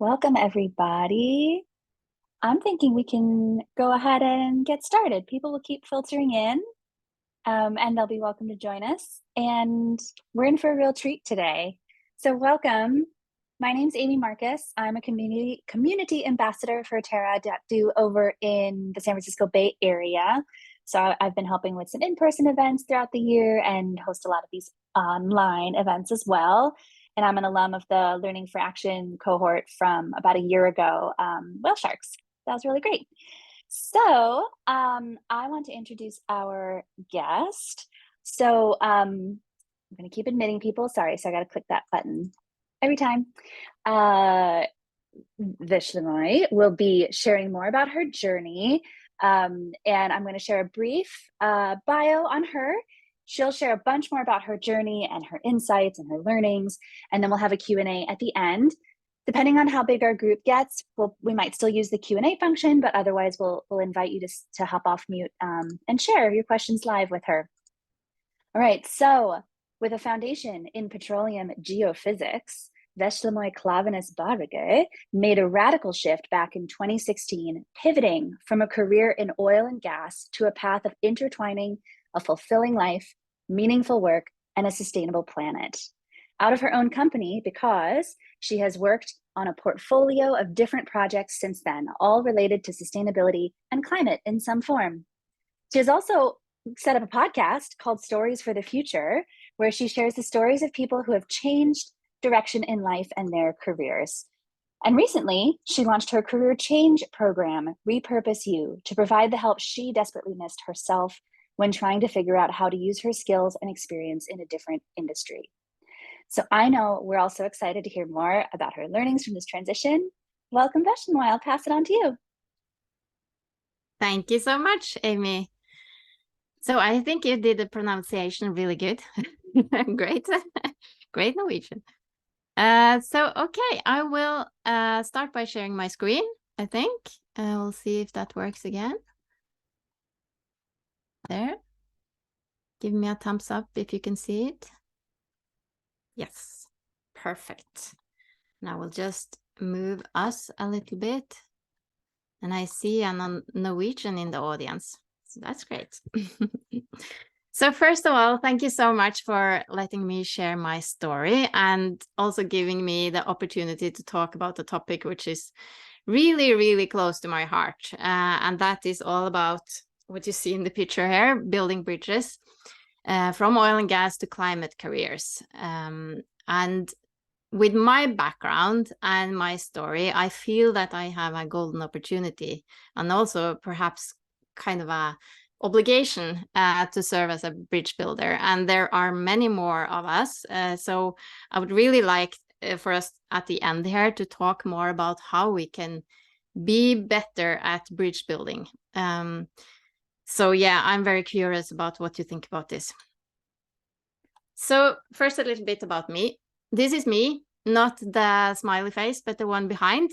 Welcome, everybody. I'm thinking we can go ahead and get started. People will keep filtering in, and they'll be welcome to join us. And we're in for a real treat today. So welcome. My name's Amy Marcus. I'm a community ambassador for Terra.do over in the San Francisco Bay Area. So I've been helping with some in-person events throughout the year and host a lot of these online events as well. And I'm an alum of the Learning for Action cohort from about a year ago, whale sharks. That was really great. So I want to introduce our guest. So I'm going to keep admitting people. Sorry, so I got to click that button every time. Veslemøy will be sharing more about her journey. And I'm going to share a brief bio on her. She'll share a bunch more about her journey and her insights and her learnings. And then we'll have a Q&A at the end. Depending on how big our group gets, we might still use the Q&A function, but otherwise we'll invite you to hop off mute and share your questions live with her. All right, so with a foundation in petroleum geophysics, Veslemøy Klavenes Berge made a radical shift back in 2016, pivoting from a career in oil and gas to a path of intertwining a fulfilling life, meaningful work, and a sustainable planet. Out of her own company, Bycause, she has worked on a portfolio of different projects since then, all related to sustainability and climate in some form. She has also set up a podcast called Stories for the Future, where she shares the stories of people who have changed direction in life and their careers. And recently, she launched her career change program, Repurpose You, to provide the help she desperately missed herself when trying to figure out how to use her skills and experience in a different industry. So I know we're all so excited to hear more about her learnings from this transition. Welcome, Veslemøy. I'll pass it on to you. Thank you so much, Amy. So I think you did the pronunciation really good. Great. Great Norwegian. Okay, I will start by sharing my screen, I think. We'll see if that works again. There. Give me a thumbs up if you can see it. Yes, perfect. Now we'll just move us a little bit. And I see a Norwegian in the audience. So that's great. So first of all, thank you so much for letting me share my story and also giving me the opportunity to talk about a topic which is really, really close to my heart. And that is all about what you see in the picture here, building bridges from oil and gas to climate careers. And with my background and my story, I feel that I have a golden opportunity and also perhaps kind of a obligation to serve as a bridge builder. And there are many more of us. So I would really like for us at the end here to talk more about how we can be better at bridge building. So yeah, I'm very curious about what you think about this. So first, a little bit about me. This is me, not the smiley face, but the one behind.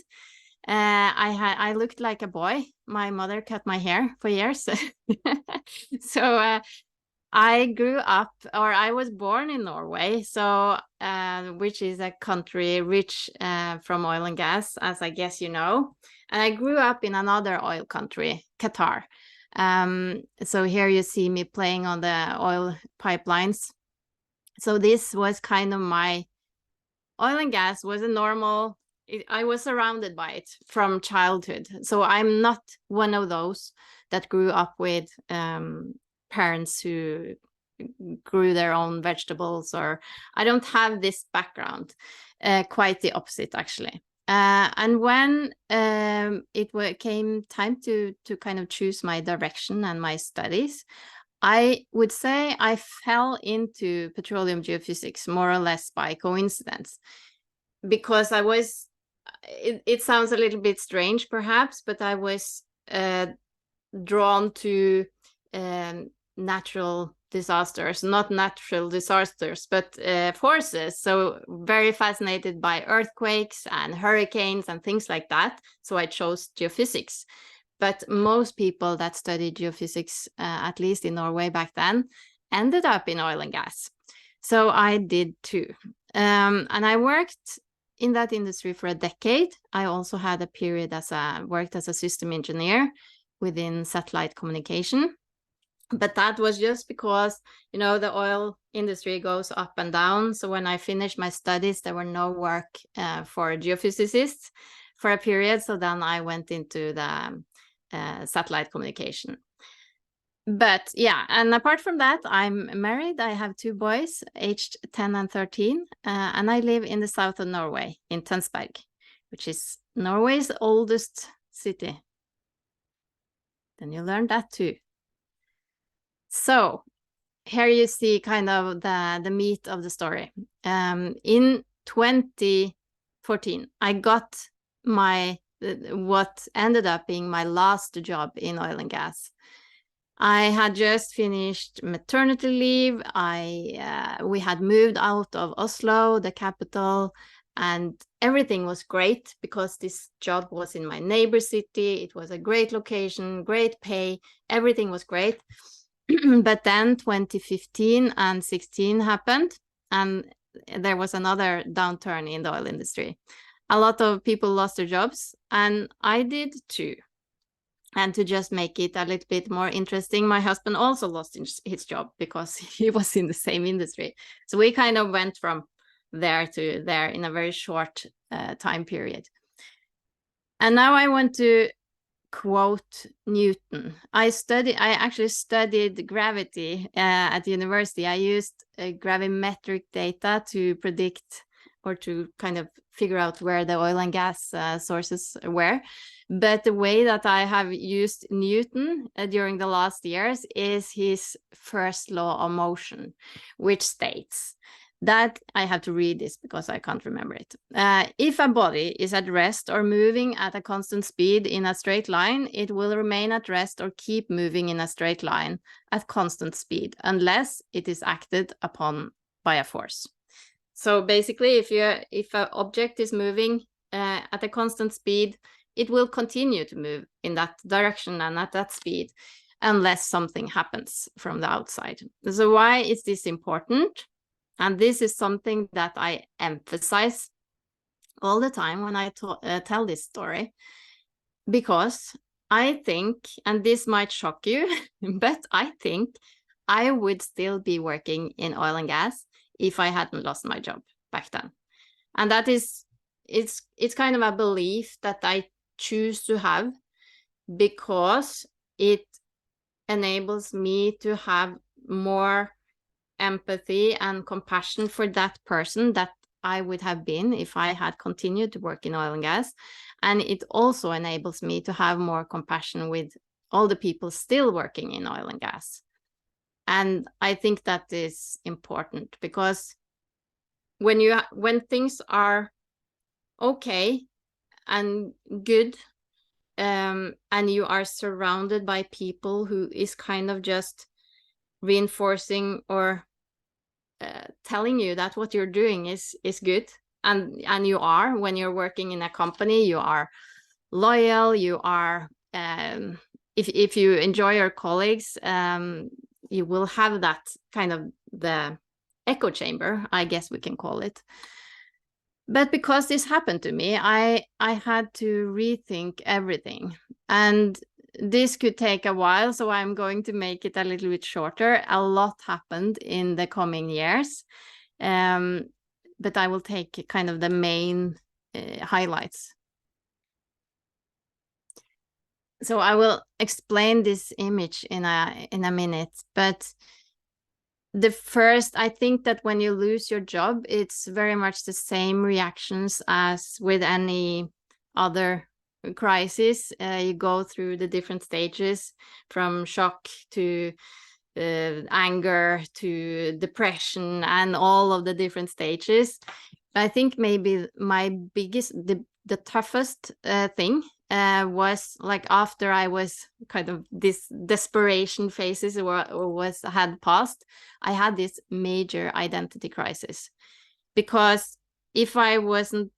I looked like a boy. My mother cut my hair for years. So I grew up, or I was born in Norway, so which is a country rich from oil and gas, as I guess you know. And I grew up in another oil country, Qatar. So here you see me playing on the oil pipelines. So this was kind of my oil and gas was a normal, I was surrounded by it from childhood. So I'm not one of those that grew up with parents who grew their own vegetables, or I don't have this background, quite the opposite actually. And when it came time to kind of choose my direction and my studies, I would say I fell into petroleum geophysics more or less by coincidence, because I was, it sounds a little bit strange perhaps, but I was drawn to natural disasters, not natural disasters, but forces. So very fascinated by earthquakes and hurricanes and things like that. So I chose geophysics. But most people that studied geophysics, at least in Norway back then, ended up in oil and gas. So I did too. And I worked in that industry for a decade. I also had a period worked as a system engineer within satellite communication. But that was just because, you know, the oil industry goes up and down. So when I finished my studies, there were no work for geophysicists for a period. So then I went into the satellite communication. But yeah, and apart from that, I'm married. I have 2 boys, aged 10 and 13, and I live in the south of Norway, in Tønsberg, which is Norway's oldest city. Then you learned that too. So here you see kind of the meat of the story. In 2014, I got what ended up being my last job in oil and gas. I had just finished maternity leave. We had moved out of Oslo, the capital, and everything was great because this job was in my neighbor city. It was a great location, great pay, everything was great. But then 2015 and 16 happened, and there was another downturn in the oil industry. A lot of people lost their jobs, and I did too. And to just make it a little bit more interesting, my husband also lost his job because he was in the same industry. So we kind of went from there to there in a very short time period. And now I want to quote Newton. I actually studied gravity at the university. I used gravimetric data to predict or to kind of figure out where the oil and gas sources were. But the way that I have used Newton during the last years is his first law of motion, which states that, I have to read this because I can't remember it. If a body is at rest or moving at a constant speed in a straight line, it will remain at rest or keep moving in a straight line at constant speed, unless it is acted upon by a force. So basically, if an object is moving at a constant speed, it will continue to move in that direction and at that speed, unless something happens from the outside. So why is this important? And this is something that I emphasize all the time when I tell this story, because I think, and this might shock you, but I think I would still be working in oil and gas if I hadn't lost my job back then. And that is, it's kind of a belief that I choose to have, because it enables me to have more empathy and compassion for that person that I would have been if I had continued to work in oil and gas. And it also enables me to have more compassion with all the people still working in oil and gas. And I think that is important, because when things are okay and good, and you are surrounded by people who is kind of just reinforcing or telling you that what you're doing is good, and you are, when you're working in a company, you are loyal, you are, if you enjoy your colleagues, you will have that kind of the echo chamber, I guess we can call it. But because this happened to me, I had to rethink everything, and this could take a while, so I'm going to make it a little bit shorter. A lot happened in the coming years, but I will take kind of the main highlights. So I will explain this image in a minute, but the first, I think that when you lose your job, it's very much the same reactions as with any other crisis. You go through the different stages, from shock to anger to depression, and all of the different stages. I think maybe my biggest, the toughest thing was like after I was kind of this desperation phases had passed, I had this major identity crisis, because if I wasn't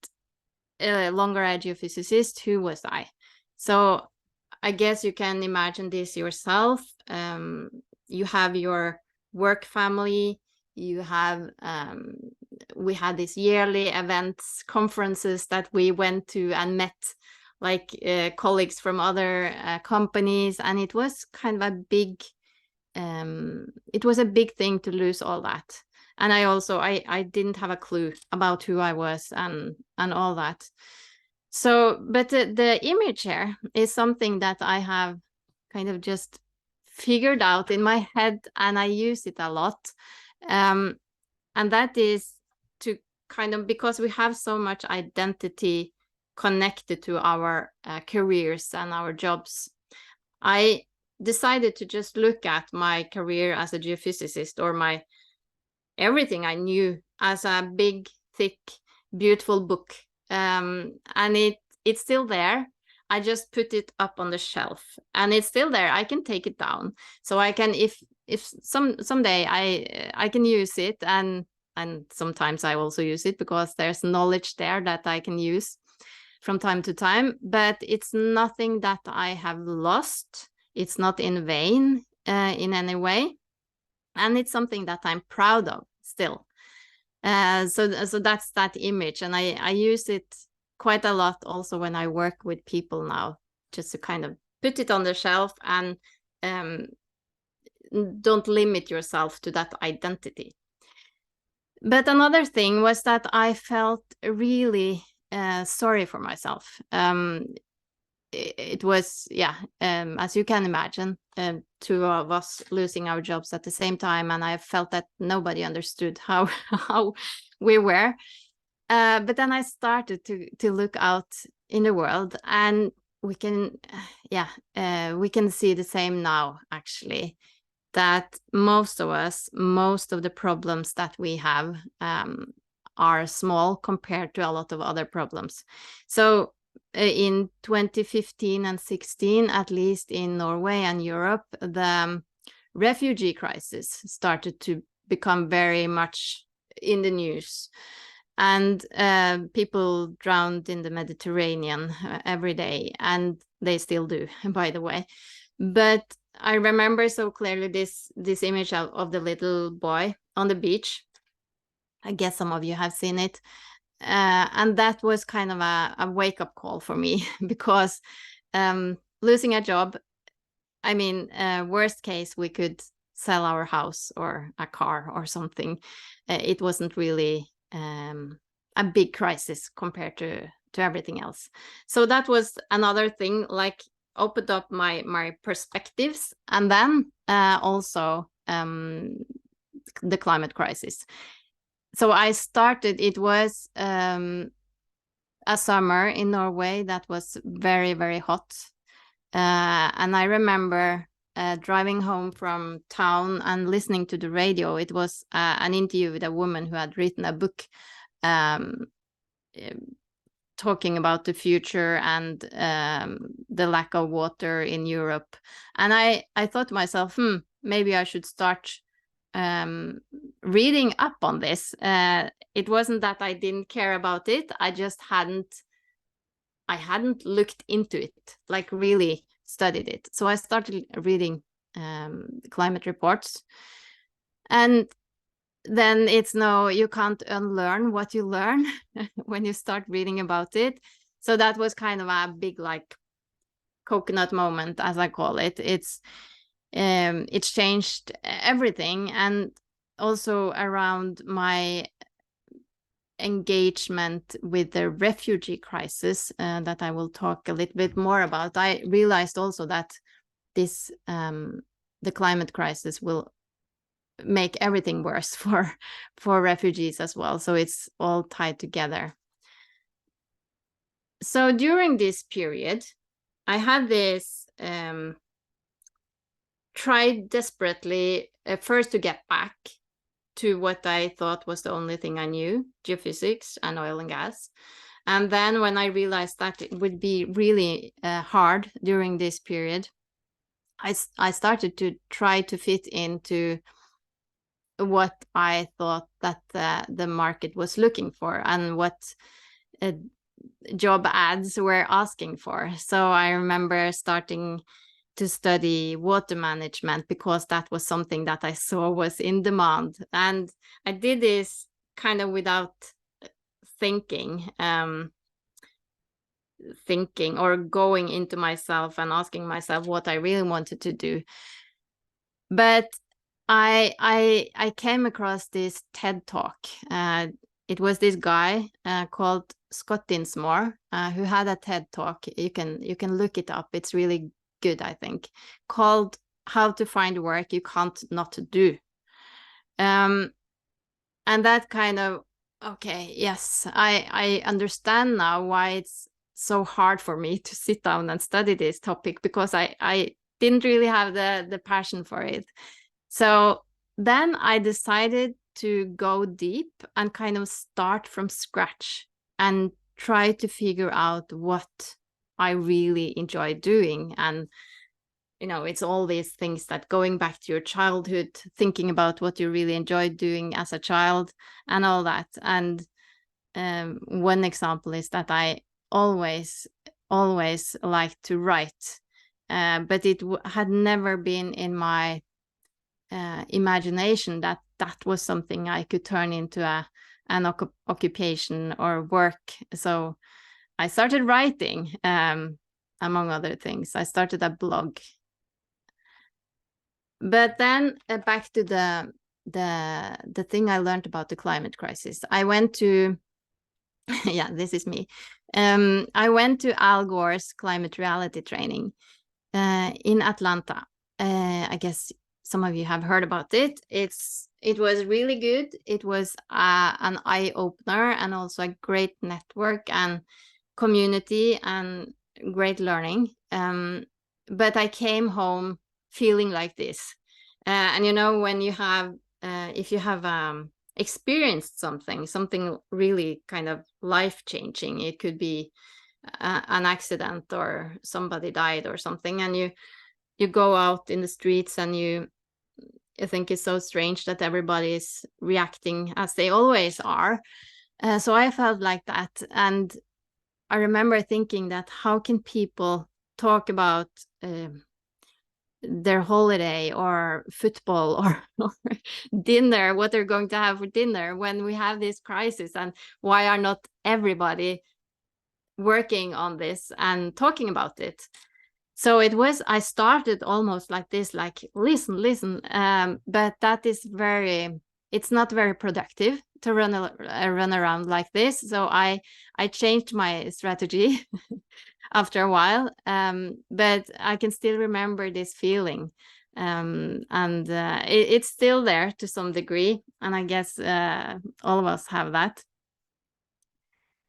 longer a geophysicist, who was I? So I guess you can imagine this yourself. You have your work family, you have we had these yearly events, conferences that we went to and met like colleagues from other companies, and it was kind of a big it was a big thing to lose all that. And I didn't have a clue about who I was and all that. So, but the image here is something that I have kind of just figured out in my head, and I use it a lot. And that is to kind of, because we have so much identity connected to our careers and our jobs, I decided to just look at my career as a geophysicist, or my everything I knew, as a big, thick, beautiful book. And it's still there. I just put it up on the shelf, and it's still there. I can take it down, so I can, if someday I can use it, and sometimes I also use it because there's knowledge there that I can use from time to time. But it's nothing that I have lost. It's not in vain in any way, and it's something that I'm proud of still. So that's that image, and I use it quite a lot also when I work with people now, just to kind of put it on the shelf, and don't limit yourself to that identity. But another thing was that I felt really sorry for myself. It was, as you can imagine, two of us losing our jobs at the same time, and I felt that nobody understood how we were. But then I started to look out in the world, and we can see the same now, actually, that most of the problems that we have are small compared to a lot of other problems. So in 2015 and 16, at least in Norway and Europe, the refugee crisis started to become very much in the news. And people drowned in the Mediterranean every day, and they still do, by the way. But I remember so clearly this image of the little boy on the beach. I guess some of you have seen it. And that was kind of a wake-up call for me, because losing a job, I mean, worst case, we could sell our house or a car or something. It wasn't really a big crisis compared to everything else. So that was another thing, like, opened up my perspectives. And then also the climate crisis. So I started, it was a summer in Norway that was very, very hot. And I remember driving home from town and listening to the radio. It was an interview with a woman who had written a book talking about the future and the lack of water in Europe. And I thought to myself, maybe I should start reading up on this. It wasn't that I didn't care about it. I just hadn't looked into it, like really studied it. So I started reading climate reports, and then you can't unlearn what you learn when you start reading about it. So that was kind of a big, like, coconut moment, as I call it. It's changed everything, and also around my engagement with the refugee crisis that I will talk a little bit more about. I realized also that this the climate crisis will make everything worse for refugees as well. So it's all tied together. So during this period, I had this tried desperately first to get back to what I thought was the only thing I knew, geophysics and oil and gas. And then when I realized that it would be really hard during this period, I started to try to fit into what I thought that the market was looking for, and what job ads were asking for. So I remember starting to study water management because that was something that I saw was in demand. And I did this kind of without thinking or going into myself and asking myself what I really wanted to do. But I came across this TED talk. It was this guy called Scott Dinsmore who had a TED talk. You can look it up. It's really good, I think, called "How to Find Work You Can't Not Do." And that kind of, okay, yes, I understand now why it's so hard for me to sit down and study this topic, because I didn't really have the passion for it. So then I decided to go deep and kind of start from scratch and try to figure out what I really enjoy doing. And, you know, it's all these things that going back to your childhood, thinking about what you really enjoyed doing as a child and all that. And one example is that I always liked to write, but it had never been in my imagination that was something I could turn into an occupation or work. So I started writing, among other things. I started a blog. But then back to the thing I learned about the climate crisis. I went to yeah, this is me. I went to Al Gore's climate reality training in Atlanta. I guess some of you have heard about it. It was really good. It was an eye opener and also a great network and community and great learning. But I came home feeling like this. And you know, when you have, if you have experienced something really kind of life-changing, it could be an accident or somebody died or something, and you go out in the streets and you think it's so strange that everybody is reacting as they always are. So I felt like that. And I remember thinking that how can people talk about their holiday or football or dinner, what they're going to have for dinner when we have this crisis, and why are not everybody working on this and talking about it? So I started almost like this, like listen, but that is it's not very productive to run around like this. So I changed my strategy after a while, but I can still remember this feeling, and it's still there to some degree, and I guess all of us have that.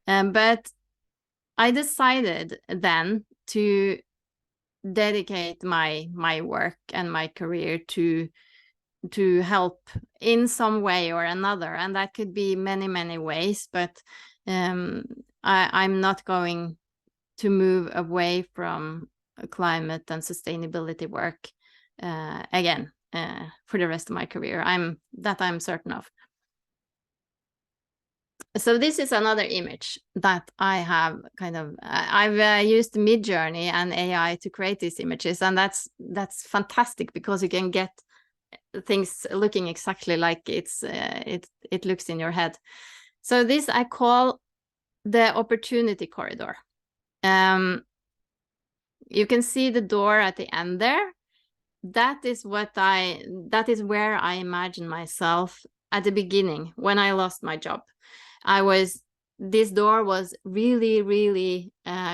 But I decided then to dedicate my work and my career to help in some way or another, and that could be many ways. But I'm not going to move away from climate and sustainability work again for the rest of my career. I'm certain of. So this is another image that I have kind of, I've used Midjourney and AI to create these images, and that's fantastic because you can get things looking exactly like it looks in your head. So this I call the opportunity corridor. You can see the door at the end there. That is where I imagine myself at the beginning when I lost my job. This door was really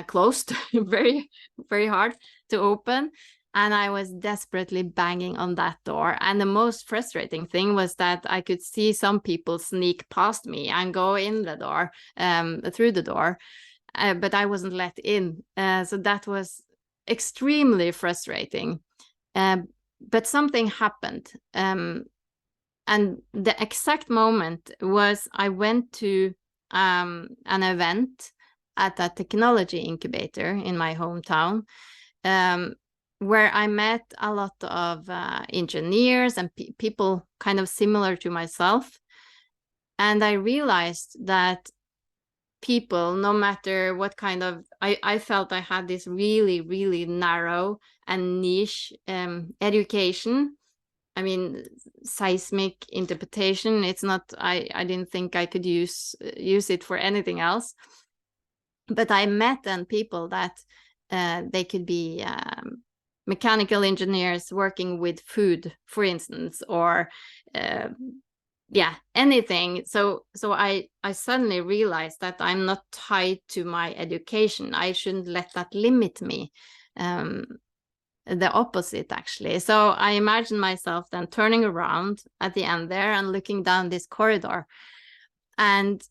closed, very hard to open, and I was desperately banging on that door. And the most frustrating thing was that I could see some people sneak past me and go in the door, through the door, but I wasn't let in. So that was extremely frustrating. But something happened. And the exact moment was I went to an event at a technology incubator in my hometown, where I met a lot of engineers and people kind of similar to myself. And I realized that people, no matter what kind of, I felt I had this really, really narrow and niche education. I mean, seismic interpretation, it's not, I didn't think I could use it for anything else. But I met then people that they could be mechanical engineers working with food, for instance, or anything. So I suddenly realized that I'm not tied to my education. I shouldn't let that limit me. The opposite, actually. So I imagine myself then turning around at the end there and looking down this corridor and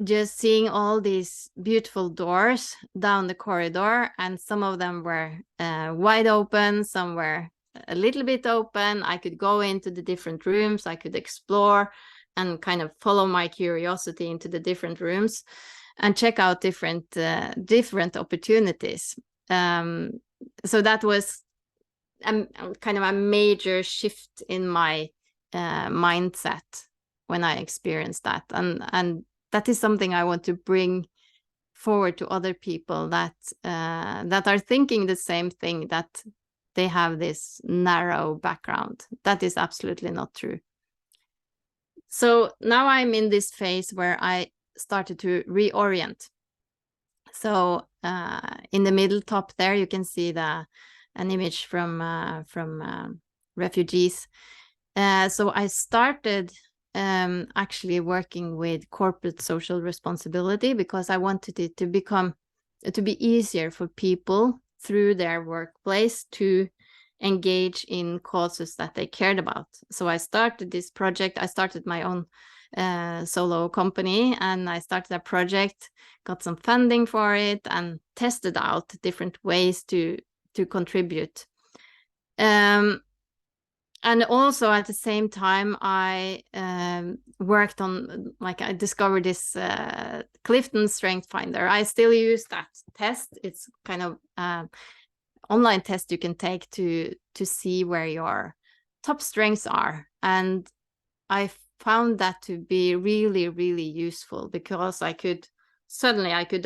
just seeing all these beautiful doors down the corridor, and some of them were wide open, some were a little bit open. I could go into the different rooms, I could explore and kind of follow my curiosity into the different rooms and check out different opportunities. So that was kind of a major shift in my mindset when I experienced that, and that is something I want to bring forward to other people that are thinking the same thing, that they have this narrow background. That is absolutely not true. So now I'm in this phase where I started to reorient. So in the middle top there, you can see an image from refugees. So I started actually working with corporate social responsibility because I wanted it to be easier for people through their workplace to engage in causes that they cared about. So I started this project. I started my own solo company, and I started a project, got some funding for it, and tested out different ways to contribute. And also at the same time, I worked on, I discovered this Clifton Strength Finder. I still use that test. It's kind of online test you can take to see where your top strengths are. And I found that to be really, really useful, because I could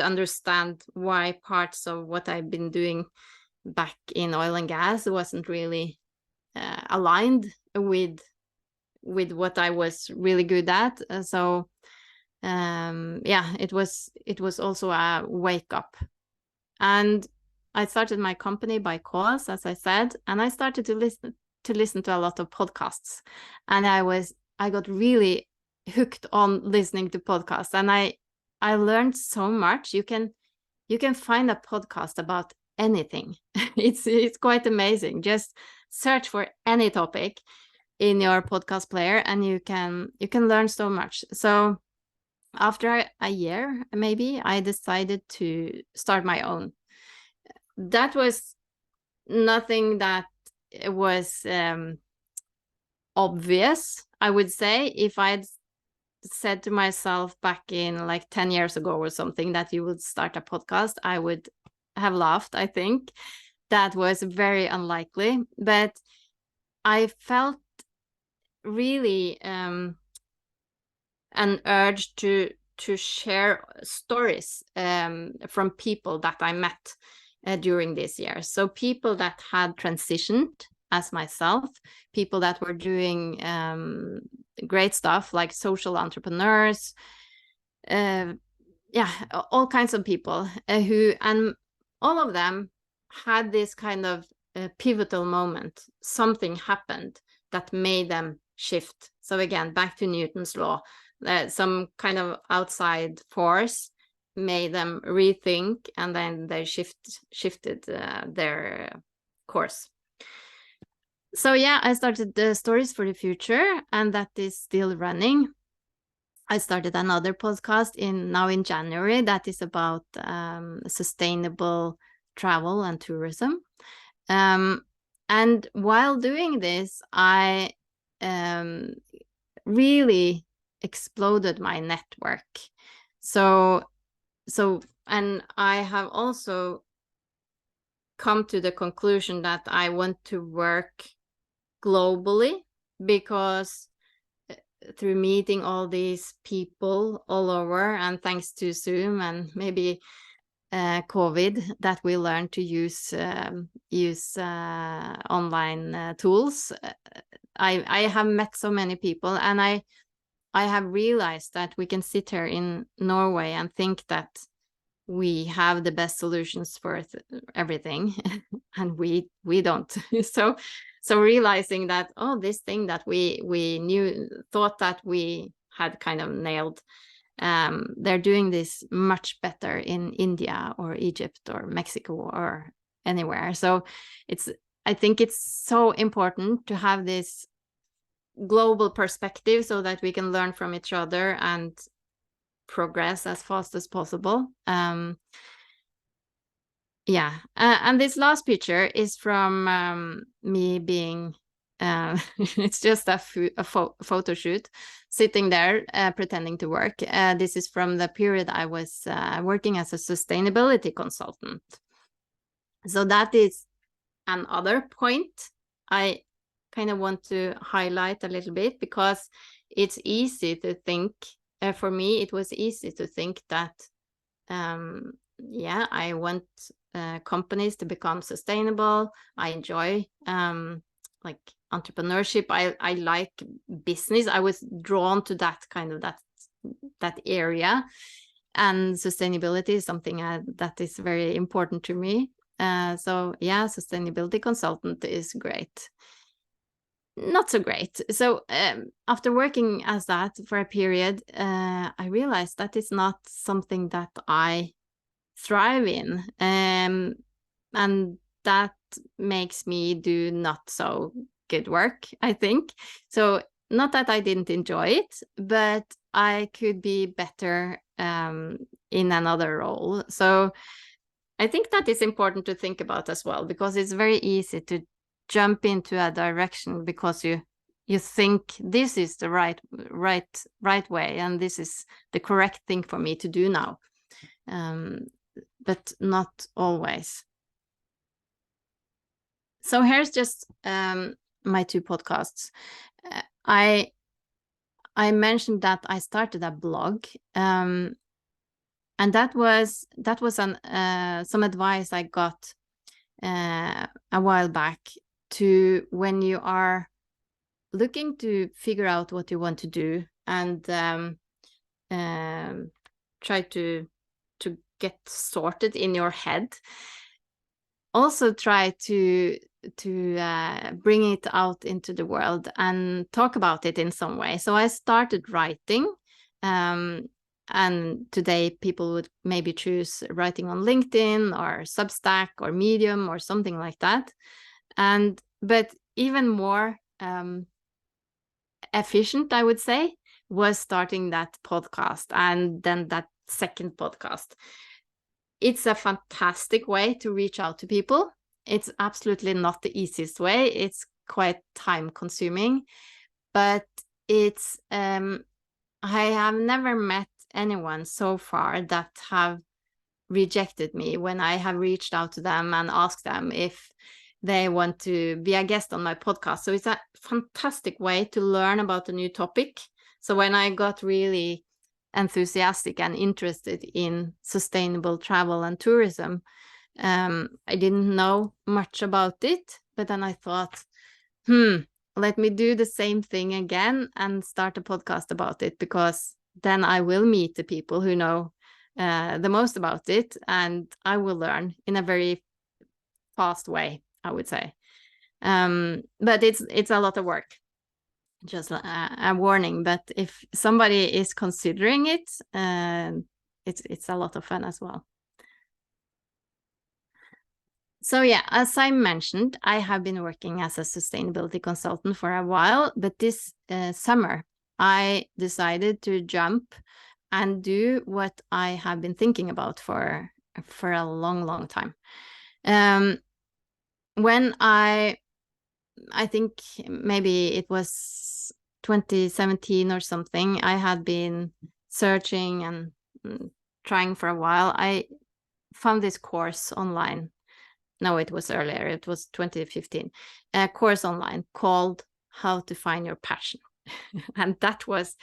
understand why parts of what I've been doing back in oil and gas wasn't really aligned with what I was really good at. So it was also a wake up. And I started my company Bycause, as I said, and I started to listen to a lot of podcasts, and I got really hooked on listening to podcasts, and I learned so much. You can find a podcast about anything. It's quite amazing. Just search for any topic in your podcast player, and you can learn so much. So after a year, maybe, I decided to start my own. That was nothing that was obvious, I would say. If I'd said to myself back in 10 years ago or something that you would start a podcast, I would have laughed. I think that was very unlikely, but I felt really an urge to share stories from people that I met during this year. So people that had transitioned as myself, people that were doing great stuff like social entrepreneurs, all kinds of people who, and all of them had this kind of pivotal moment. Something happened that made them shift. So again, back to Newton's law, some kind of outside force made them rethink, and then they shifted their course. So yeah, I started the Stories for the Future, and that is still running. I started another podcast now in January that is about sustainable travel and tourism. And while doing this, I really exploded my network. So, and I have also come to the conclusion that I want to work globally, because through meeting all these people all over, and thanks to Zoom and maybe COVID, that we learned to use online tools. I have met so many people, and I have realized that we can sit here in Norway and think that we have the best solutions for everything, and we don't. So realizing that, oh, this thing that we thought that we had kind of nailed, they're doing this much better in India or Egypt or Mexico or anywhere. So I think it's so important to have this global perspective so that we can learn from each other and progress as fast as possible. Yeah, and this last picture is from me being it's just a photo shoot, sitting there pretending to work. This is from the period I was working as a sustainability consultant. So that is another point I kind of want to highlight a little bit, because it's easy to think, for me, it was easy to think that, yeah, I want companies to become sustainable. I enjoy like entrepreneurship. I like business. I was drawn to that kind of that area, and sustainability is something that is very important to me. So yeah, sustainability consultant is great. Not so great. So after working as that for a period, I realized that it's not something that I thrive in, and that makes me do not so good work, I think. So not that I didn't enjoy it, but I could be better in another role. So I think that is important to think about as well, because it's very easy to jump into a direction because you think this is the right way, and this is the correct thing for me to do now, but not always. So here's just my 2 podcasts. I mentioned that I started a blog, and that was some advice I got a while back, to when you are looking to figure out what you want to do, and try to get sorted in your head. Also try to bring it out into the world and talk about it in some way. So I started writing, and today people would maybe choose writing on LinkedIn or Substack or Medium or something like that. But even more efficient, I would say, was starting that podcast, and then that second podcast. It's a fantastic way to reach out to people. It's absolutely not the easiest way. It's quite time consuming, but it's I have never met anyone so far that have rejected me when I have reached out to them and asked them if they want to be a guest on my podcast. So it's a fantastic way to learn about a new topic. So when I got really enthusiastic and interested in sustainable travel and tourism, I didn't know much about it, but then I thought, let me do the same thing again and start a podcast about it, because then I will meet the people who know the most about it, and I will learn in a very fast way, I would say. But it's a lot of work. Just a warning, but if somebody is considering it, it's a lot of fun as well. So yeah, as I mentioned, I have been working as a sustainability consultant for a while, but this summer I decided to jump and do what I have been thinking about for a long time. When I think maybe it was 2017 or something, I had been searching and trying for a while. I found this course online. No, it was earlier. It was 2015. A course online called How to Find Your Passion. And that was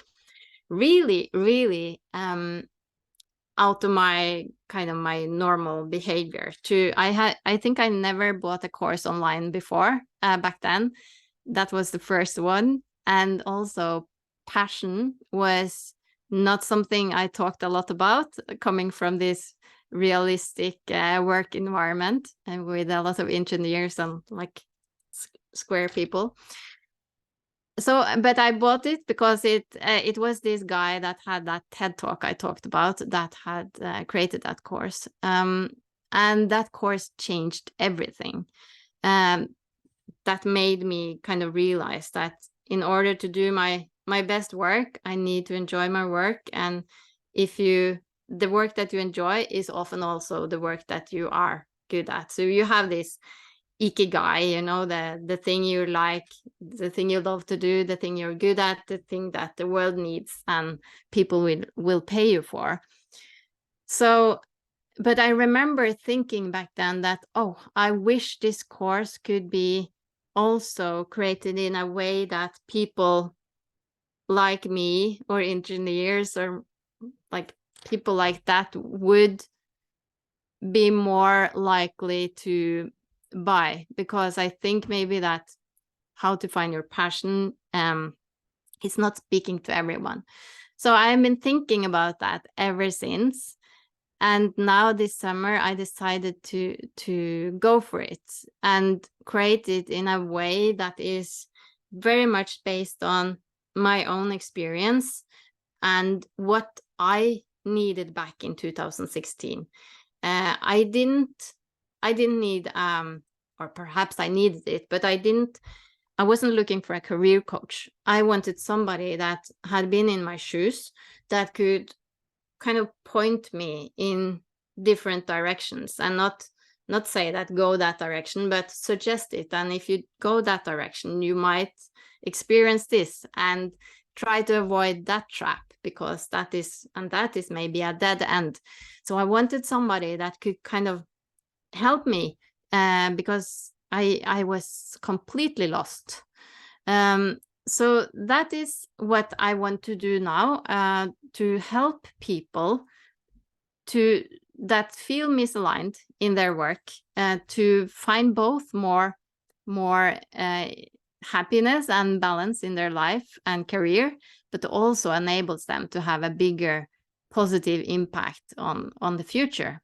really, really out of my kind of my normal behavior. I think I never bought a course online before back then. That was the first one. And also passion was not something I talked a lot about, coming from this realistic work environment and with a lot of engineers and like square people. So, but I bought it because it was this guy that had that TED talk I talked about that had created that course. And that course changed everything. That made me kind of realize that in order to do my best work, I need to enjoy my work. And the work that you enjoy is often also the work that you are good at. So you have this ikigai, you know, the thing you like, the thing you love to do, the thing you're good at, the thing that the world needs and people will pay you for. So, but I remember thinking back then that, oh, I wish this course could be also created in a way that people like me or engineers or like people like that would be more likely to buy, because I think maybe that how to find your passion is not speaking to everyone. So I've been thinking about that ever since. And now this summer, I decided to go for it and create it in a way that is very much based on my own experience and what I needed back in 2016. I didn't need, or perhaps I needed it, but I wasn't looking for a career coach. I wanted somebody that had been in my shoes, that could kind of point me in different directions and not say that go that direction, but suggest it. And if you go that direction, you might experience this, and try to avoid that trap, because that is maybe a dead end. So I wanted somebody that could kind of help me because I was completely lost. So that is what I want to do now, to help people that feel misaligned in their work, to find both more happiness and balance in their life and career, but also enables them to have a bigger positive impact on the future.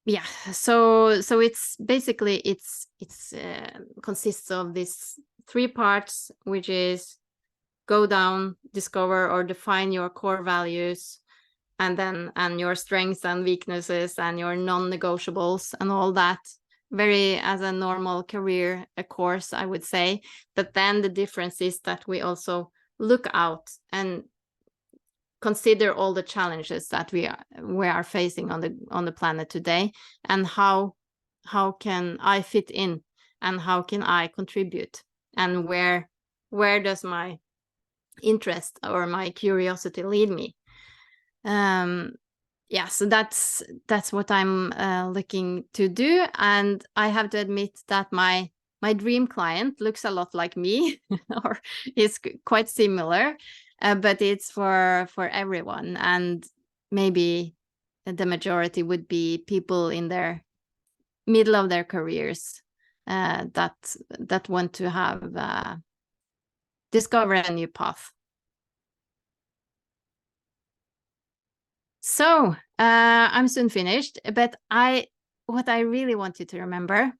Yeah, so it's basically it's consists of these 3 parts, which is go down, discover or define your core values, and your strengths and weaknesses and your non-negotiables and all that, very as a normal career course, I would say. But then the difference is that we also look out and consider all the challenges that we are facing on the planet today, and how can I fit in, and how can I contribute, and where does my interest or my curiosity lead me. Yeah, so that's what I'm looking to do. And I have to admit that my dream client looks a lot like me or is quite similar, but it's for everyone. And maybe the majority would be people in their middle of their careers that want to have discover a new path. So I'm soon finished, but what I really want you to remember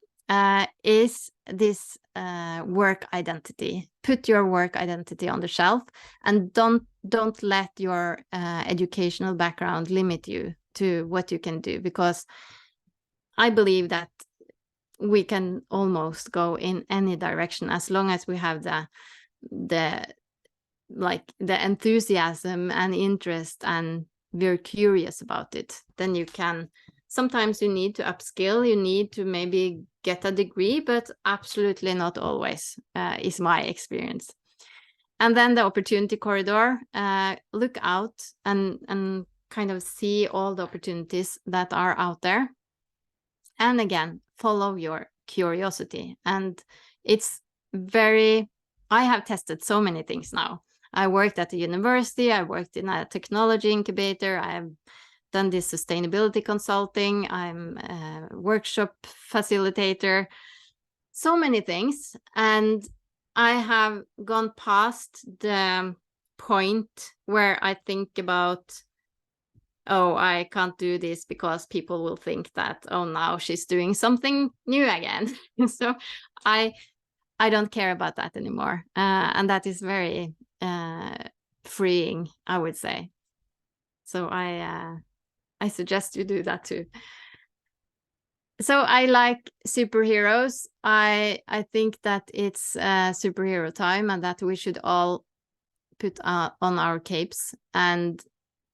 is this work identity. Put your work identity on the shelf, and don't let your educational background limit you to what you can do, because I believe that we can almost go in any direction as long as we have the enthusiasm and interest, and we're curious about it. Then you can, sometimes you need to upskill, you need to maybe get a degree, but absolutely not always, is my experience. And then the opportunity corridor, look out and kind of see all the opportunities that are out there. And again, follow your curiosity. And it's very I have tested so many things now. I worked at the university, I worked in a technology incubator, I have done this sustainability consulting, I'm a workshop facilitator, so many things. And I have gone past the point where I think about, oh, I can't do this because people will think that, oh, now she's doing something new again. So I don't care about that anymore. And that is very freeing, I would say. So I suggest you do that too. So I like superheroes. I think that it's superhero time, and that we should all put on our capes and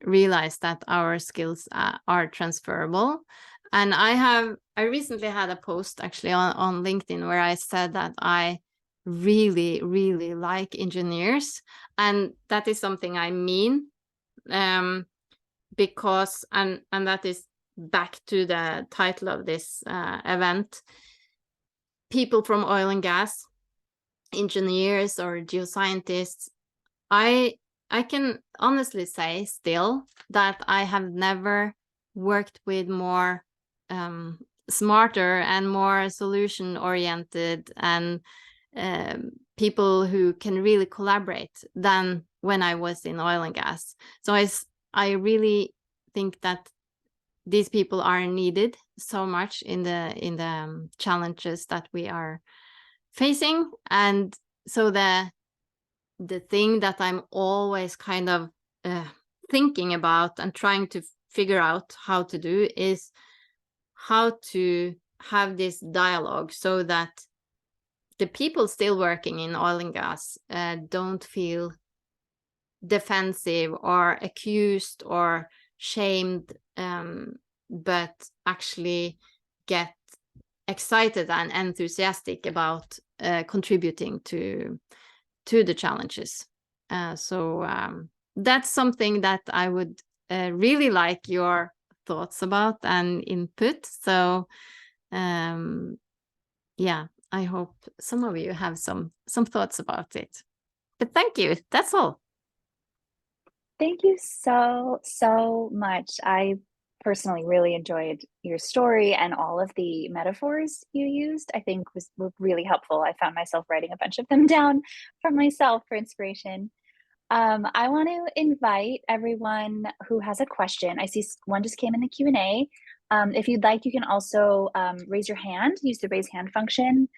realize that our skills are transferable. And I recently had a post actually on LinkedIn where I said that I really, really like engineers, and that is something I mean, because and that is back to the title of this event. People from oil and gas, engineers or geoscientists, I can honestly say still that I have never worked with more smarter and more solution oriented and people who can really collaborate than when I was in oil and gas. So I really think that these people are needed so much in the challenges that we are facing. And so the thing that I'm always kind of thinking about and trying to figure out how to do is how to have this dialogue so that the people still working in oil and gas don't feel defensive or accused or shamed, but actually get excited and enthusiastic about contributing to the challenges. So that's something that I would really like your thoughts about and input. So yeah, I hope some of you have some thoughts about it. But thank you. That's all. Thank you so much. I personally really enjoyed your story, and all of the metaphors you used, I think were really helpful. I found myself writing a bunch of them down for myself for inspiration. I want to invite everyone who has a question. I see one just came in the Q&A. If you'd like, you can also raise your hand, use the raise hand function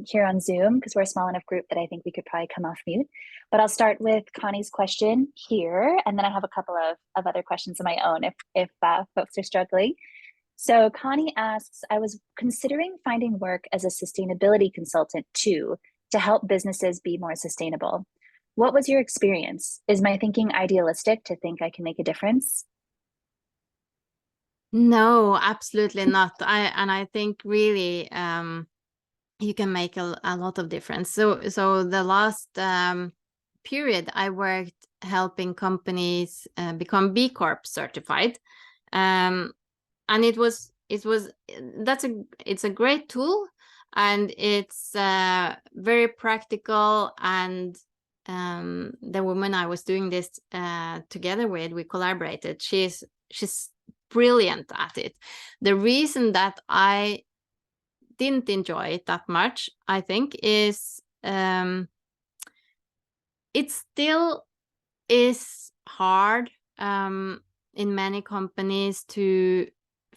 here on Zoom, because we're a small enough group that I think we could probably come off mute. But I'll start with Connie's question here, and then I have a couple of other questions of my own if folks are struggling. So Connie asks, I was considering finding work as a sustainability consultant too, to help businesses be more sustainable. What was your experience? Is my thinking idealistic to think I can make a difference? No, absolutely not. I think really you can make a lot of difference. So the last period I worked helping companies become B Corp certified, and it's a great tool, and it's very practical. And the woman I was doing this together with, we collaborated. She's brilliant at it. The reason that I didn't enjoy it that much, I think, is it still is hard in many companies to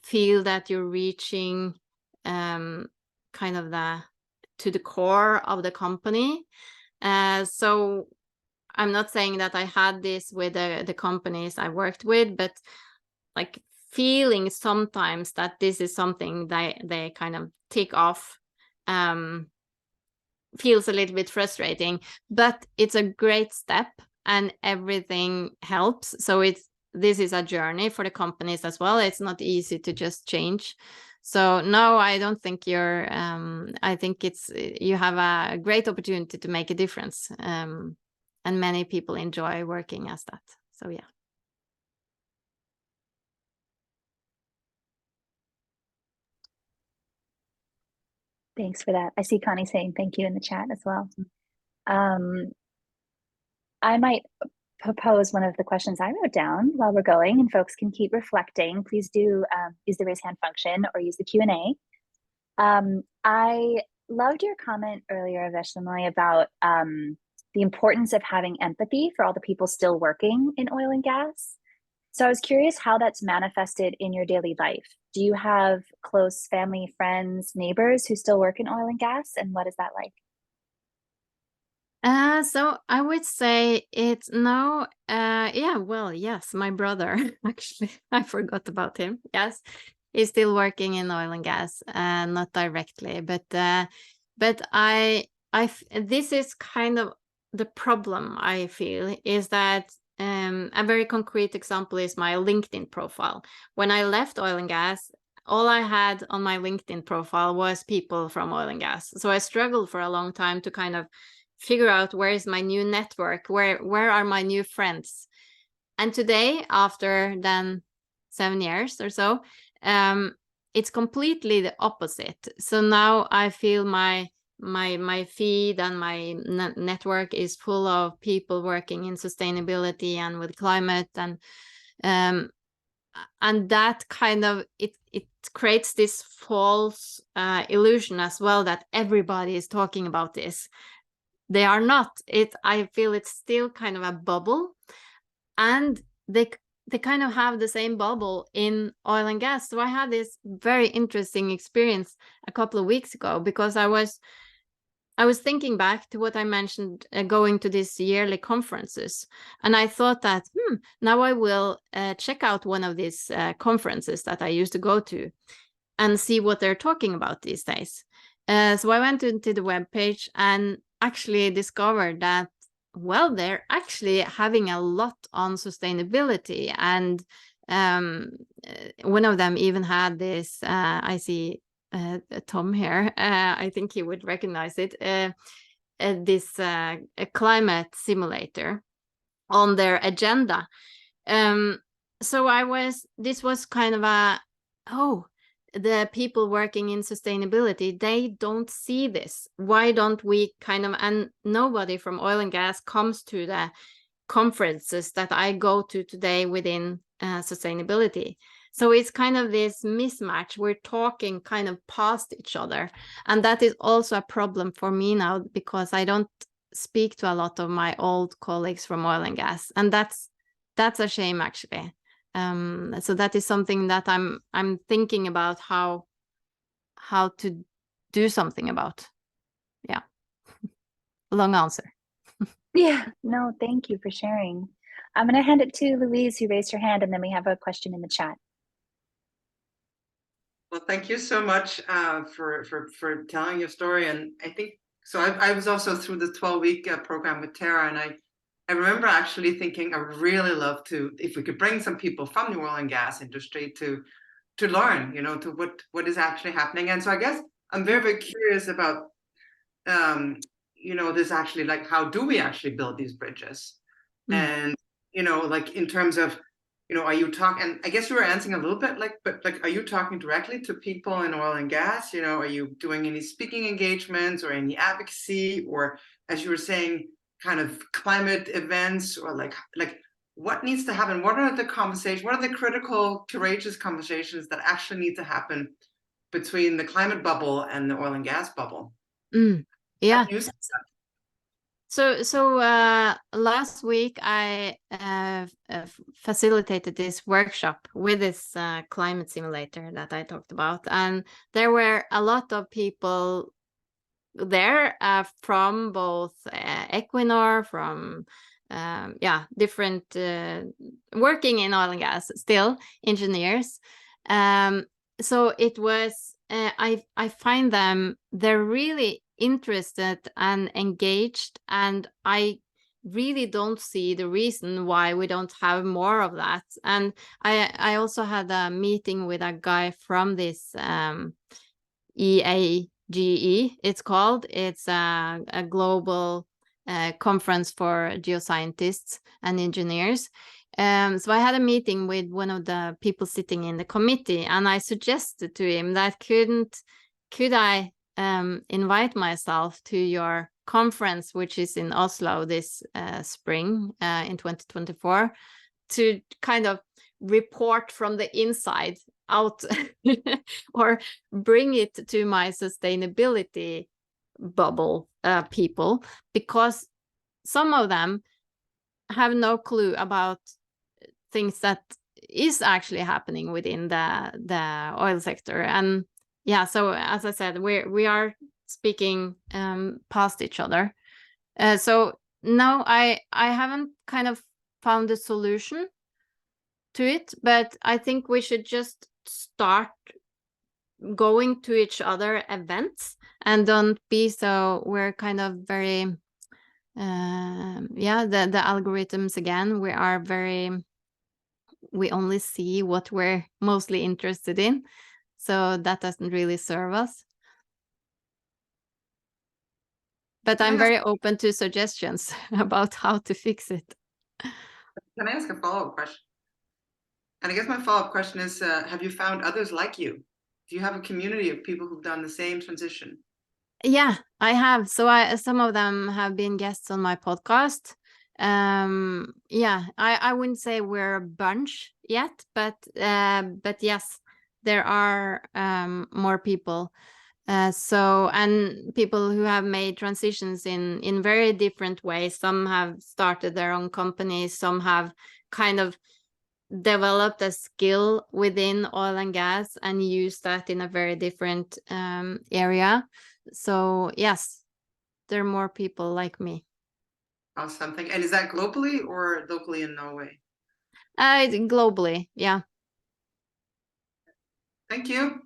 feel that you're reaching kind of to the core of the company. So I'm not saying that I had this with the companies I worked with, but like feeling sometimes that this is something they kind of tick off feels a little bit frustrating, but it's a great step and everything helps. So this is a journey for the companies as well. It's not easy to just change. So no, I don't think I think you have a great opportunity to make a difference. And many people enjoy working as that. So yeah. Thanks for that. I see Connie saying thank you in the chat as well. I might propose one of the questions I wrote down while we're going, and folks can keep reflecting. Please do use the raise hand function or use the Q&A. I loved your comment earlier, Veslemøy, about the importance of having empathy for all the people still working in oil and gas. So I was curious how that's manifested in your daily life. Do you have close family, friends, neighbors who still work in oil and gas? And what is that like? So I would say it's no, yeah, well, yes, my brother, actually, I forgot about him. Yes, he's still working in oil and gas, not directly, but this is kind of the problem I feel is that a very concrete example is my LinkedIn profile. When I left oil and gas, all I had on my LinkedIn profile was people from oil and gas. So I struggled for a long time to kind of figure out where is my new network, where are my new friends. And today, after then 7 years or so, it's completely the opposite. So now I feel my feed and my network is full of people working in sustainability and with climate, and that kind of it creates this false illusion as well that everybody is talking about this. They are not. I feel it's still kind of a bubble, and they kind of have the same bubble in oil and gas. So I had this very interesting experience a couple of weeks ago, because I was thinking back to what I mentioned, going to these yearly conferences, and I thought that now I will check out one of these conferences that I used to go to and see what they're talking about these days. So I went into the webpage and actually discovered that, well, they're actually having a lot on sustainability, and one of them even had this, I see Tom here, I think he would recognize it, this a climate simulator on their agenda. So this was kind of the people working in sustainability, they don't see this. Why don't we kind of, and nobody from oil and gas comes to the conferences that I go to today within sustainability. So it's kind of this mismatch. We're talking kind of past each other. And that is also a problem for me now, because I don't speak to a lot of my old colleagues from oil and gas. And that's a shame, actually. So that is something that I'm thinking about how to do something about. Yeah. Long answer. Yeah, no, thank you for sharing. I'm going to hand it to Louise, who raised her hand, and then we have a question in the chat. Well, thank you so much for telling your story. And I think so. I was also through the 12-week program with Tara, and I remember actually thinking I would really love to, if we could bring some people from the oil and gas industry to learn, to what is actually happening. And so I guess I'm very, very curious about, this actually, like, how do we actually build these bridges? And, like in terms of, are you talking, and I guess you were answering a little bit but are you talking directly to people in oil and gas? Are you doing any speaking engagements or any advocacy, or, as you were saying, kind of climate events, or like what needs to happen? What are the conversations? What are the critical, courageous conversations that actually need to happen between the climate bubble and the oil and gas bubble? Yeah. So last week I facilitated this workshop with this climate simulator that I talked about, and there were a lot of people there from both Equinor, from different working in oil and gas, still engineers. So it was I find they're really interested and engaged, and I really don't see the reason why we don't have more of that. And I also had a meeting with a guy from this EAGE, it's called. It's a global conference for geoscientists and engineers. So I had a meeting with one of the people sitting in the committee, and I suggested to him that could I invite myself to your conference, which is in Oslo this spring in 2024, to kind of report from the inside out or bring it to my sustainability bubble people, because some of them have no clue about things that is actually happening within the oil sector. And yeah, so as I said, we are speaking past each other. So no, I haven't kind of found a solution to it, but I think we should just start going to each other events and don't be so, we're kind of very the algorithms again, we only see what we're mostly interested in, so that doesn't really serve us. But I'm very open to suggestions about how to fix it. Can I ask a follow-up question? And I guess my follow-up question is, have you found others like you? Do you have a community of people who've done the same transition? Yeah, I have. So some of them have been guests on my podcast. Yeah, I wouldn't say we're a bunch yet, but yes, there are more people. So, and people who have made transitions in very different ways. Some have started their own companies, some have kind of developed a skill within oil and gas and used that in a very different area. So yes, there are more people like me. Awesome. And is that globally or locally in Norway? Globally, yeah. Thank you.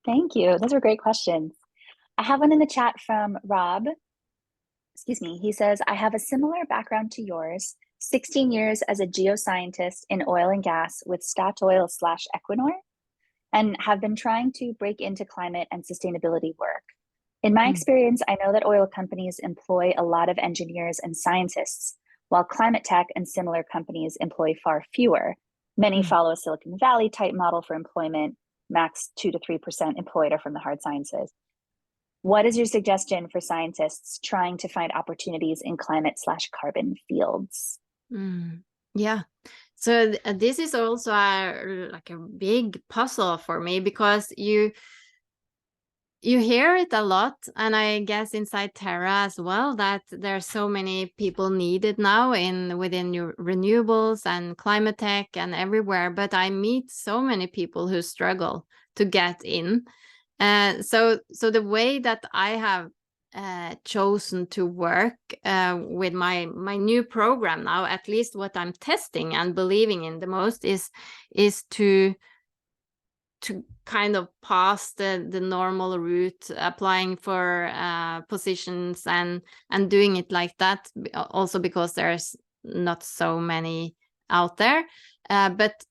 Thank you. Those are great questions. I have one in the chat from Rob. Excuse me. He says, I have a similar background to yours, 16 years as a geoscientist in oil and gas with Statoil/Equinor, and have been trying to break into climate and sustainability work. In my experience, I know that oil companies employ a lot of engineers and scientists, while climate tech and similar companies employ far fewer. Many follow a Silicon Valley type model for employment. Max 2 to 3% employed are from the hard sciences. What is your suggestion for scientists trying to find opportunities in climate/carbon fields? Yeah. So this is also like a big puzzle for me, because you hear it a lot, and I guess inside Terra as well, that there are so many people needed now within your renewables and climate tech and everywhere. But I meet so many people who struggle to get in. So the way that I have chosen to work with my new program now, at least what I'm testing and believing in the most, is to kind of pass the normal route, applying for positions and doing it like that, also because there's not so many out there, but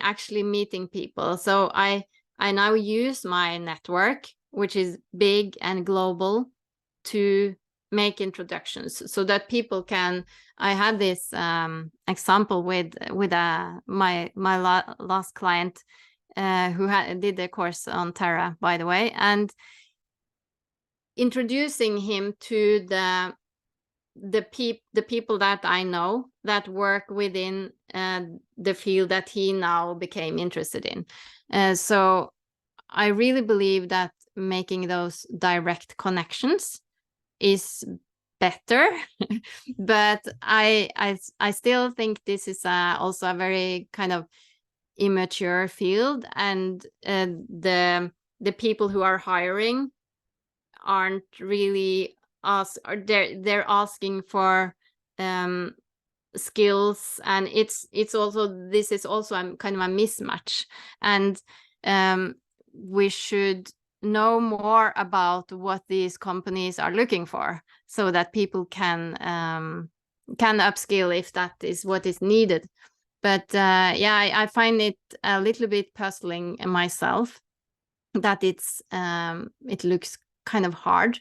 actually meeting people. So I now use my network, which is big and global, to make introductions so that people can. I had this example with my last client who did the course on Terra, by the way, and introducing him to the people that I know that work within the field that he now became interested in. So I really believe that making those direct connections is better, but I still think this is also a very kind of immature field, and the people who are hiring aren't really they're asking for skills, and it's also, this is also kind of a mismatch, and we should know more about what these companies are looking for, so that people can upskill if that is what is needed. But yeah, I find it a little bit puzzling myself, that it looks kind of hard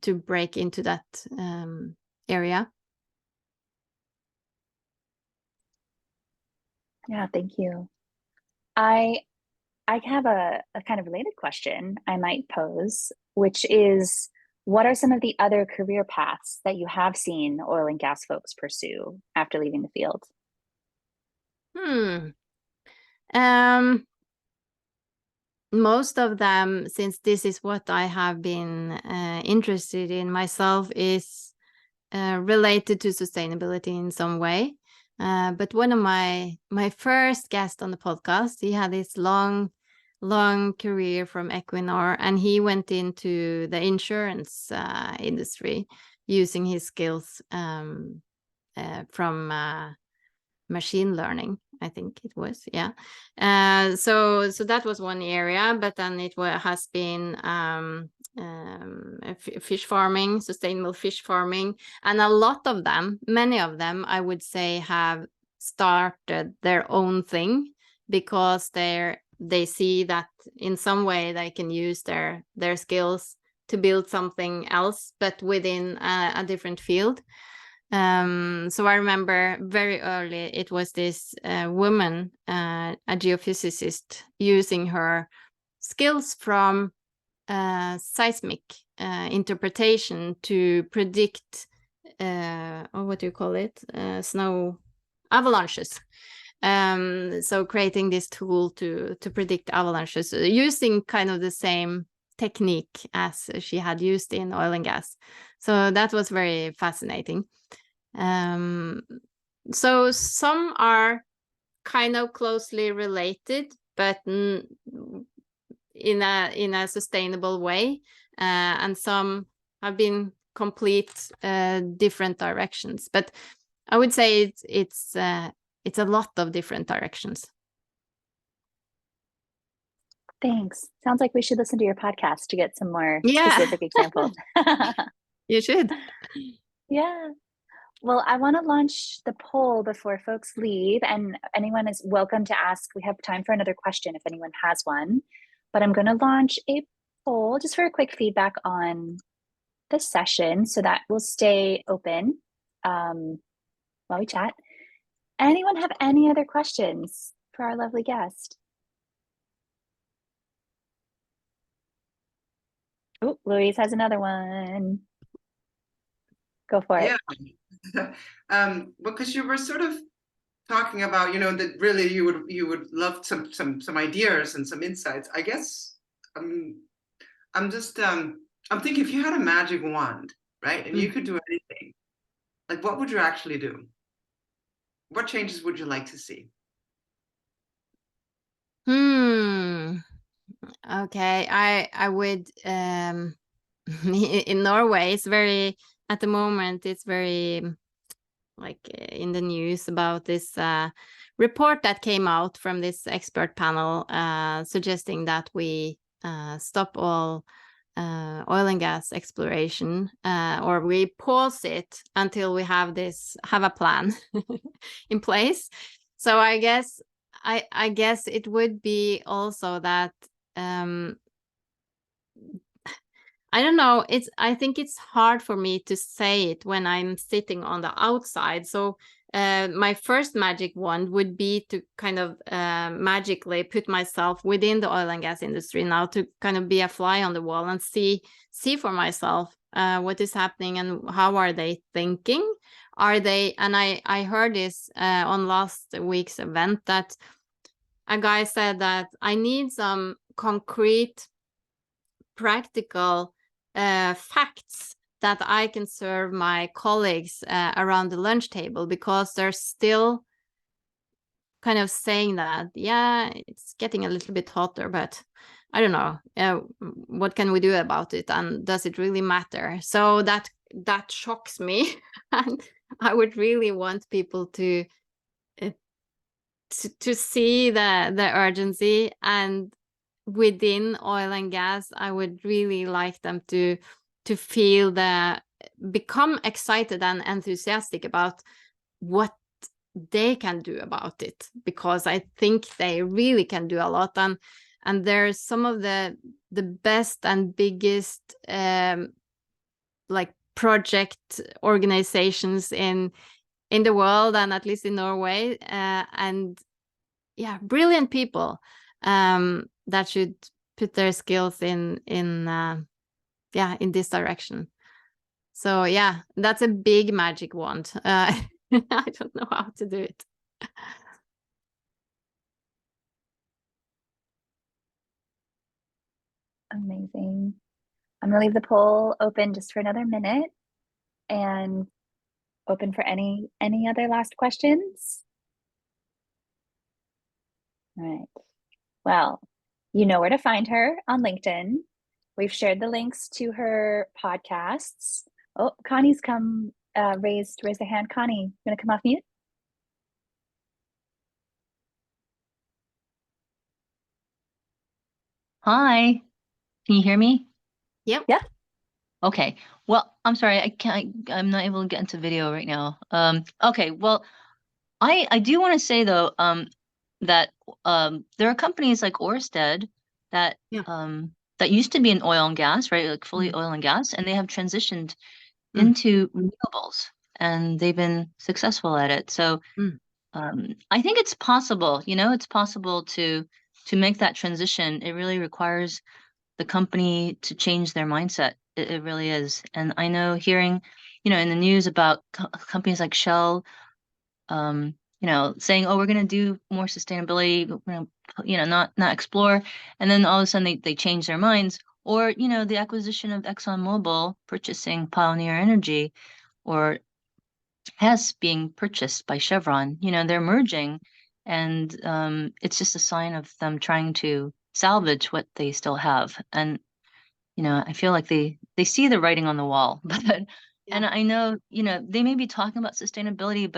to break into that area. Yeah, thank you. I have a kind of related question I might pose. which is, what are some of the other career paths that you have seen oil and gas folks pursue after leaving the field? Most of them, since this is what I have been interested in myself, is related to sustainability in some way. But one of my first guests on the podcast, he had this long career from Equinor, and he went into the insurance industry using his skills from machine learning, I think it was, yeah. So that was one area, but then it has been fish farming, sustainable fish farming, and a lot of them, many of them, I would say, have started their own thing because they see that in some way they can use their skills to build something else, but within a different field. So I remember very early, it was this woman, a geophysicist, using her skills from seismic interpretation to predict, what do you call it? Snow avalanches. So creating this tool to predict avalanches, using kind of the same technique as she had used in oil and gas. So that was very fascinating. So some are kind of closely related, but in a sustainable way, and some have been complete different directions. But I would say it's a lot of different directions. Thanks. Sounds like we should listen to your podcast to get some more specific examples. You should. Yeah. Well, I want to launch the poll before folks leave, and anyone is welcome to ask. We have time for another question if anyone has one, but I'm going to launch a poll just for a quick feedback on the session, so that will stay open while we chat. Anyone have any other questions for our lovely guest? Oh, Louise has another one. Go for it. Yeah. Because you were sort of talking about, that really you would love some ideas and some insights. I guess I'm thinking, if you had a magic wand, right, and you could do anything, like, what would you actually do? What changes would you like to see? Okay, I would in Norway, it's very, at the moment, it's very like in the news about this report that came out from this expert panel suggesting that we stop all oil and gas exploration, or we pause it until we have a plan in place. So I guess it would be also that I don't know. I think it's hard for me to say it when I'm sitting on the outside. So my first magic wand would be to kind of magically put myself within the oil and gas industry now, to kind of be a fly on the wall and see for myself what is happening and how are they thinking. And I heard this on last week's event, that a guy said that I need some concrete, practical facts that I can serve my colleagues around the lunch table, because they're still kind of saying that, yeah, it's getting a little bit hotter, but I don't know, what can we do about it, and does it really matter? So that shocks me. And I would really want people to see the urgency, and within oil and gas, I would really like them to feel become excited and enthusiastic about what they can do about it, because I think they really can do a lot. And there's some of the best and biggest like project organizations in the world, and at least in Norway, and yeah, brilliant people that should put their skills in yeah, in this direction. So yeah, that's a big magic wand. I don't know how to do it. Amazing. I'm gonna leave the poll open just for another minute and open for any other last questions. All right. Well, you know where to find her on LinkedIn. We've shared the links to her podcasts. Oh, Connie's come raised a hand. Connie, you gonna come off mute? Hi, can you hear me? Yep. Yeah. Okay. Well, I'm sorry, I'm not able to get into video right now. Okay, well, I do want to say though, that there are companies like Ørsted that that used to be in oil and gas, right? Like fully oil and gas, and they have transitioned into renewables and they've been successful at it. So I think it's possible, it's possible to make that transition. It really requires the company to change their mindset. It really is. And I know hearing, in the news about companies like Shell, saying, "Oh, we're going to do more sustainability, we're gonna, not explore," and then all of a sudden they change their minds. Or, the acquisition of ExxonMobil purchasing Pioneer Energy, or Hess being purchased by Chevron. They're merging, and it's just a sign of them trying to salvage what they still have. And I feel like they see the writing on the wall, but and I know, they may be talking about sustainability,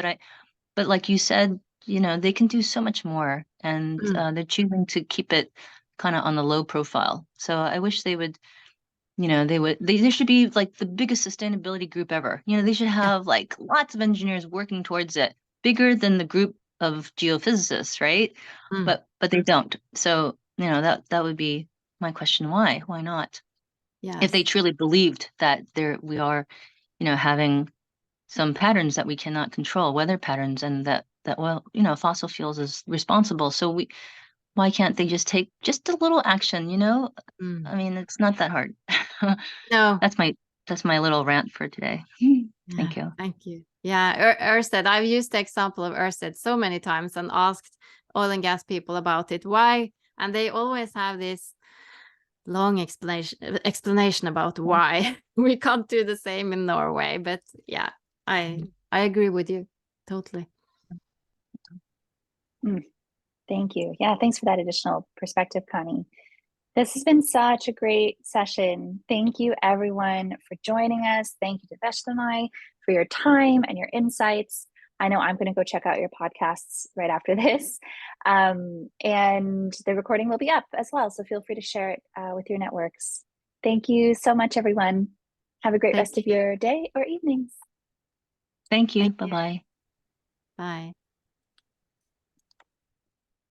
but like you said, they can do so much more, and they're choosing to keep it kind of on the low profile. So I wish they would, they should be like the biggest sustainability group ever. They should have like lots of engineers working towards it, bigger than the group of geophysicists, right? But they don't. So, that would be my question. Why? Why not? If they truly believed that we are, having some patterns that we cannot control, weather patterns, and that well, fossil fuels is responsible. So why can't they just take just a little action? I mean, it's not that hard. No. That's my little rant for today. Thank you. Thank you. Yeah, Ørsted. I've used the example of Ørsted so many times and asked oil and gas people about it. Why? And they always have this long explanation about why. We can't do the same in Norway, but yeah, I agree with you totally. Thank you. Yeah, thanks for that additional perspective, Connie. This has been such a great session. Thank you, everyone, for joining us. Thank you to Veslemøy for your time and your insights. I know I'm going to go check out your podcasts right after this. And the recording will be up as well, so feel free to share it with your networks. Thank you so much, everyone. Have a great rest of your day or evenings. Thank you. Bye-bye. Bye.